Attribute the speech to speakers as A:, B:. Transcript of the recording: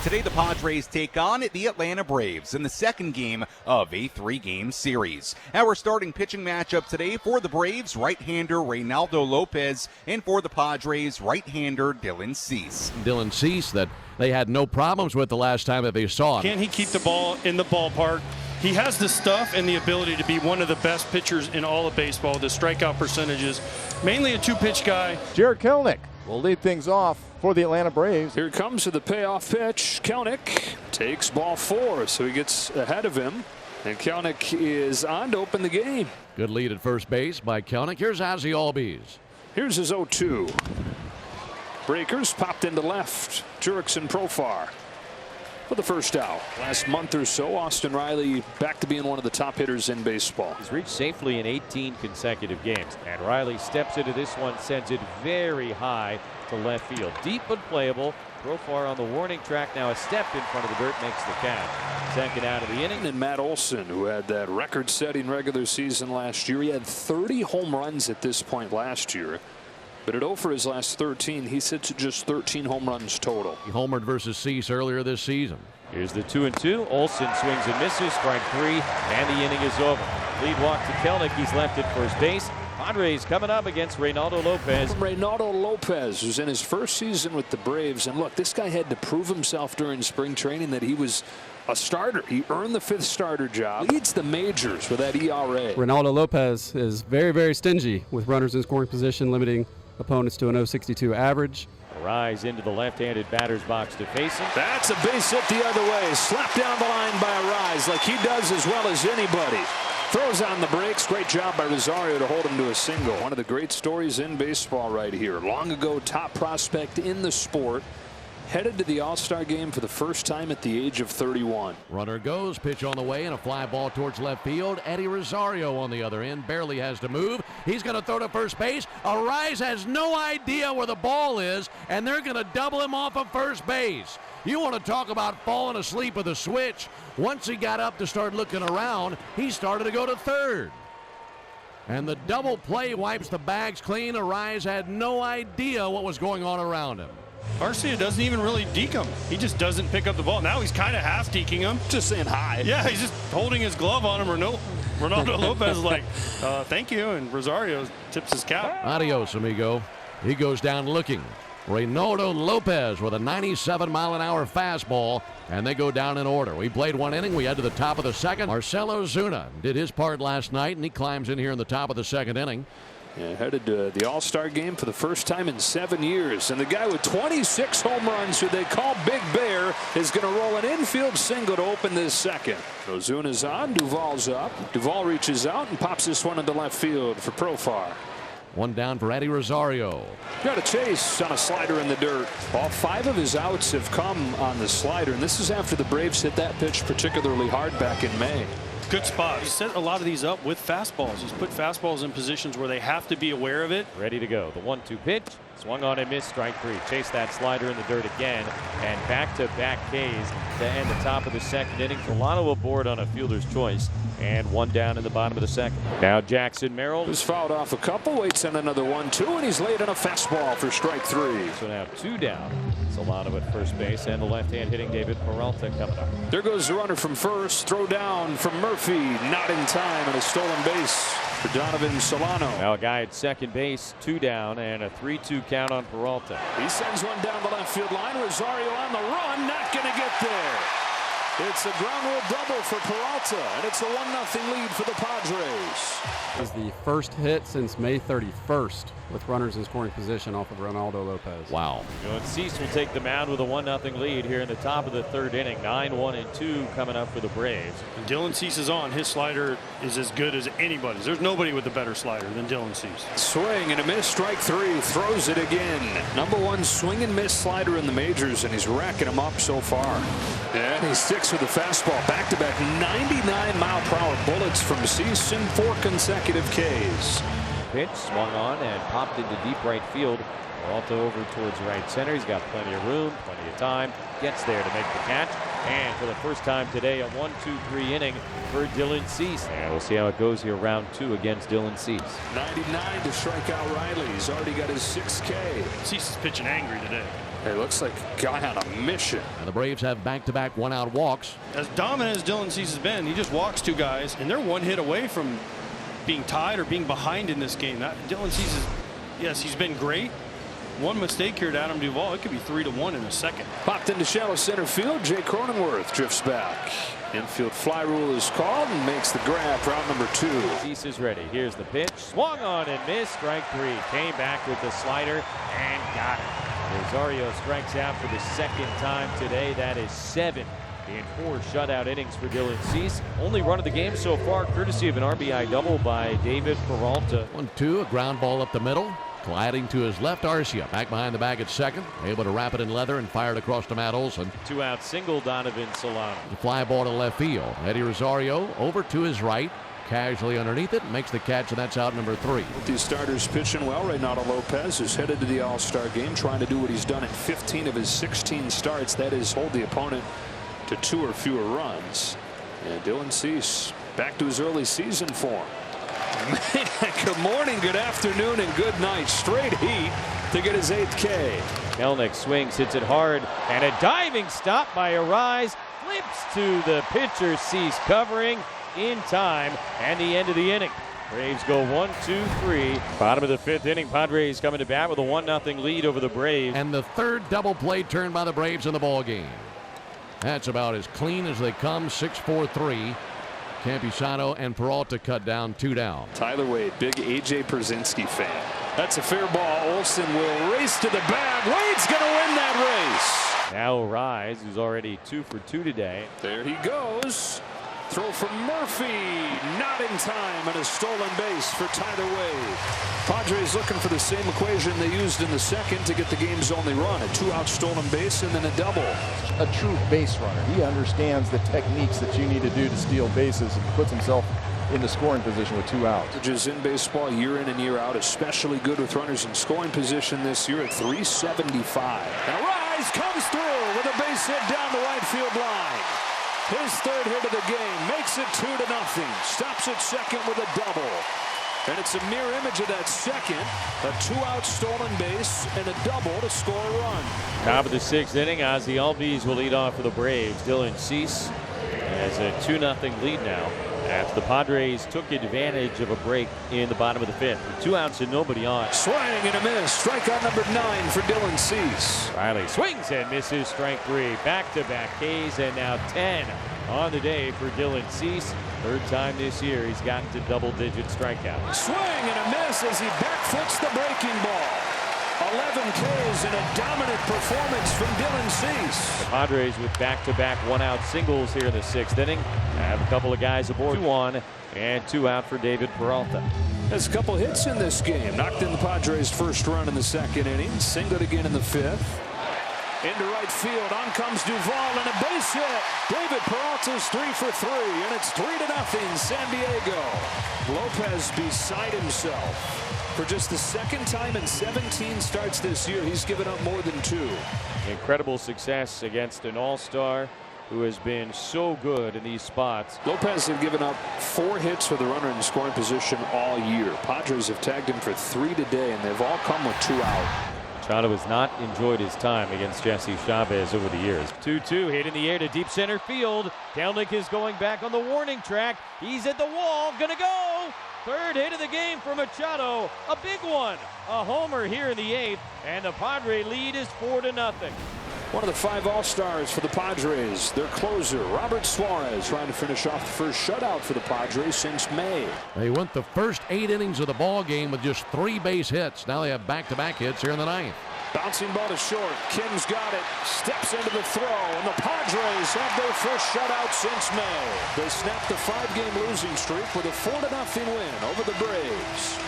A: Today, the Padres take on the Atlanta Braves in the second game of a three-game series. Our starting pitching matchup today for the Braves, right-hander Reynaldo Lopez, and for the Padres, right-hander Dylan Cease.
B: Dylan Cease that they had no problems with the last time that they saw him.
C: Can he keep the ball in the ballpark? He has the stuff and the ability to be one of the best pitchers in all of baseball. The strikeout percentages, mainly a two-pitch guy.
D: Jared Kelenic will lead things off for the Atlanta Braves.
E: Here comes to the payoff pitch. Kelenic takes ball 4, so he gets ahead of him. And Kelenic is on to open the game.
B: Good lead at first base by Kelenic. Here's Ozzie Albies.
E: Here's his 0-2. Breakers popped into left. Jurickson Profar for the first out. Last month or so, Austin Riley back to being one of the top hitters in baseball.
F: He's reached safely in 18 consecutive games. And Riley steps into this one, sends it very high to left field. Deep but playable. Profar on the warning track now, a step in front of the dirt makes the catch. Second out of the inning.
E: And Matt Olson, who had that record-setting regular season last year. He had 30 home runs at this point last year. But at 0 for his last 13, he sits at just 13 home runs total.
B: He homered versus Cease earlier this season.
F: Here's the 2-2. Olson swings and misses. Strike 3, and the inning is over. Lead walk to Kelenic. He's left at first base. Padres coming up against Reynaldo Lopez.
E: Reynaldo Lopez was in his first season with the Braves. And look, this guy had to prove himself during spring training that he was a starter. He earned the 5th starter job. Leads the majors with that ERA.
G: Reynaldo Lopez is very, very stingy with runners in scoring position, limiting opponents to an 0.62 average.
F: Rise into the left-handed batter's box to face him.
E: That's a base hit the other way. Slapped down the line by Rise like he does as well as anybody. Throws on the brakes. Great job by Rosario to hold him to a single. One of the great stories in baseball right here. Long ago, top prospect in the sport. Headed to the All-Star game for the first time at the age of 31.
B: Runner goes, pitch on the way, and a fly ball towards left field. Eddie Rosario on the other end barely has to move. He's going to throw to first base. Arise has no idea where the ball is, and they're going to double him off of first base. You want to talk about falling asleep with a switch. Once he got up to start looking around, he started to go to third. And the double play wipes the bags clean. Arise had no idea what was going on around him.
C: Garcia doesn't even really deke him. He just doesn't pick up the ball. Now he's kind of half deking him.
E: Just saying hi.
C: Yeah, he's just holding his glove on him. Reynaldo Lopez is like, thank you. And Rosario tips his cap.
B: Adios, amigo. He goes down looking. Reynaldo Lopez with a 97-mile-an-hour fastball, and they go down in order. We played one inning. We head to the top of the second. Marcell Ozuna did his part last night, and he climbs in here in the top of the second inning.
E: Yeah, headed to the All-Star game for the first time in 7 years. And the guy with 26 home runs, who they call Big Bear, is going to roll an infield single to open this second. Ozuna's on. Duvall's up. Duvall reaches out and pops this one into left field for Profar.
B: One down for Eddie Rosario.
E: Got a chase on a slider in the dirt. All 5 of his outs have come on the slider. And this is after the Braves hit that pitch particularly hard back in May.
C: Good spot. He's set a lot of these up with fastballs. He's put fastballs in positions where they have to be aware of it.
F: Ready to go. The 1-2 pitch. Swung on and missed. Strike 3. Chase that slider in the dirt again. And back-to-back Ks to end the top of the second inning. Solano aboard on a fielder's choice. And one down in the bottom of the second. Now Jackson Merrill.
E: Who's fouled off a couple. Waits on another 1-2. And he's laid on a fastball for strike 3.
F: So now 2 down. Solano at first base. And the left-hand hitting David Peralta coming up.
E: There goes the runner from first. Throw down from Murphy. Not in time. And a stolen base for Donovan Solano.
F: Now a guy at second base, 2 down, and a 3-2 count on Peralta.
E: He sends one down the left field line. Rosario on the run, not going to get there. It's a ground rule double for Peralta, and it's a 1-0 lead for the Padres.
G: Is the first hit since May 31st with runners in scoring position off of Reynaldo Lopez.
B: Wow.
F: Dylan Cease will take the mound with a 1-0 lead here in the top of the third inning. 9-1-2 coming up for the Braves.
C: And Dylan Cease is on. His slider is as good as anybody's. There's nobody with a better slider than Dylan Cease.
E: Swing and a miss. Strike 3. Throws it again. #1 swing and miss slider in the majors, and he's racking them up so far. And he sticks with the fastball. Back-to-back 99-mile-per-hour bullets from Cease in 4 consecutive Ks.
F: Pitch swung on and popped into deep right field. Peralta over towards right center. He's got plenty of room, plenty of time. Gets there to make the catch. And for the first time today, a 1-2-3 inning for Dylan Cease. And we'll see how it goes here, round 2 against Dylan Cease.
E: 99 to strike out Riley. He's already got his 6K.
C: Cease is pitching angry today.
E: Hey, looks like a guy on a mission.
B: And the Braves have back-to-back one-out walks.
C: As dominant as Dylan Cease has been, he just walks two guys, and they're one hit away from being tied or being behind in this game. Dylan Cease is, yes, he's been great. One mistake here to Adam Duvall, it could be 3-1 in a second.
E: Popped into shallow center field. Jay Cronenworth drifts back. Infield fly rule is called and makes the grab for out number 2.
F: Cease is ready. Here's the pitch. Swung on and missed. Strike 3. Came back with the slider and got it. Rosario strikes out for the second time today. That is 7 in 4 shutout innings for Dylan Cease. Only run of the game so far, courtesy of an RBI double by David Peralta.
B: 1-2, a ground ball up the middle. Gliding to his left, Arcia back behind the bag at second, able to wrap it in leather and fire it across to Matt Olson.
F: 2-out single, Donovan Solano.
B: The fly ball to left field. Eddie Rosario over to his right, casually underneath it, makes the catch, and that's out number 3.
E: These starters pitching well. Reynaldo Lopez is headed to the All-Star game, trying to do what he's done in 15 of his 16 starts. That is, hold the opponent to 2 or fewer runs. And Dylan Cease back to his early season form. Man, good morning, good afternoon, and good night. Straight heat to get his 8th K.
F: Melnick swings, hits it hard, and a diving stop by Arise. Flips to the pitcher. Cease covering in time, and the end of the inning. Braves go 1-2-3. Bottom of the 5th inning. Padres coming to bat with a 1-0 lead over the Braves.
B: And the third double play turn by the Braves in the ball game. That's about as clean as they come. 6-4-3. Campisano and Peralta cut down 2 down.
E: Tyler Wade, big A.J. Pierzynski fan. That's a fair ball. Olsen will race to the bag. Wade's going to win that race.
F: Now Rise, who's already 2 for 2 today.
E: There he goes. Throw from Murphy. Not in time, and a stolen base for Tyler Wade. Padres looking for the same equation they used in the second to get the game's only run. A 2-out stolen base and then a double.
D: A true base runner. He understands the techniques that you need to do to steal bases and puts himself in the scoring position with 2 outs.
E: Averages in baseball year in and year out, especially good with runners in scoring position this year at 375. And Rise comes through with a base hit down the right field line. His 3rd hit of the game makes it 2-0. Stops at second with a double. And it's a mirror image of that second. A 2-out stolen base and a double to score a run.
F: Top of the 6th inning, Ozzie Albies will lead off for the Braves. Dylan Cease has a 2-0 lead now, after the Padres took advantage of a break in the bottom of the 5th. With 2 outs and nobody on.
E: Swing and a miss. Strikeout number 9 for Dylan Cease.
F: Riley swings and misses. Strike 3. Back-to-back Ks, and now 10 on the day for Dylan Cease. 3rd time this year he's gotten to double-digit strikeouts.
E: Swing and a miss as he backfoots the breaking ball. 11 Ks and a dominant performance from Dylan Cease.
F: The Padres with back-to-back 1-out singles here in the 6th inning. Have a couple of guys aboard. 2 on and 2 out for David Peralta.
E: There's a couple hits in this game. Knocked in the Padres' first run in the 2nd inning. Singled again in the 5th. Into right field. On comes Duvall and a base hit. David Peralta's 3 for 3, and it's 3-0 San Diego. Lopez beside himself. For just the 2nd time in 17 starts this year, he's given up more than 2.
F: Incredible success against an all-star who has been so good in these spots.
E: Lopez have given up 4 hits for the runner in scoring position all year. Padres have tagged him for 3 today, and they've all come with 2 out.
F: Machado has not enjoyed his time against Jesse Chavez over the years. 2-2 hit in the air to deep center field. Kelnick is going back on the warning track. He's at the wall, gonna go. 3rd hit of the game for Machado, a big one. A homer here in the 8th, and the Padre lead is 4-0.
E: One of the 5 All-Stars for the Padres. Their closer, Robert Suarez, trying to finish off the first shutout for the Padres since May.
B: They went the first 8 innings of the ball game with just 3 base hits. Now they have back-to-back hits here in the 9th.
E: Bouncing ball to short. Kim's got it. Steps into the throw. And the Padres have their first shutout since May. They snapped the 5-game losing streak with a 4-0 win over the Braves.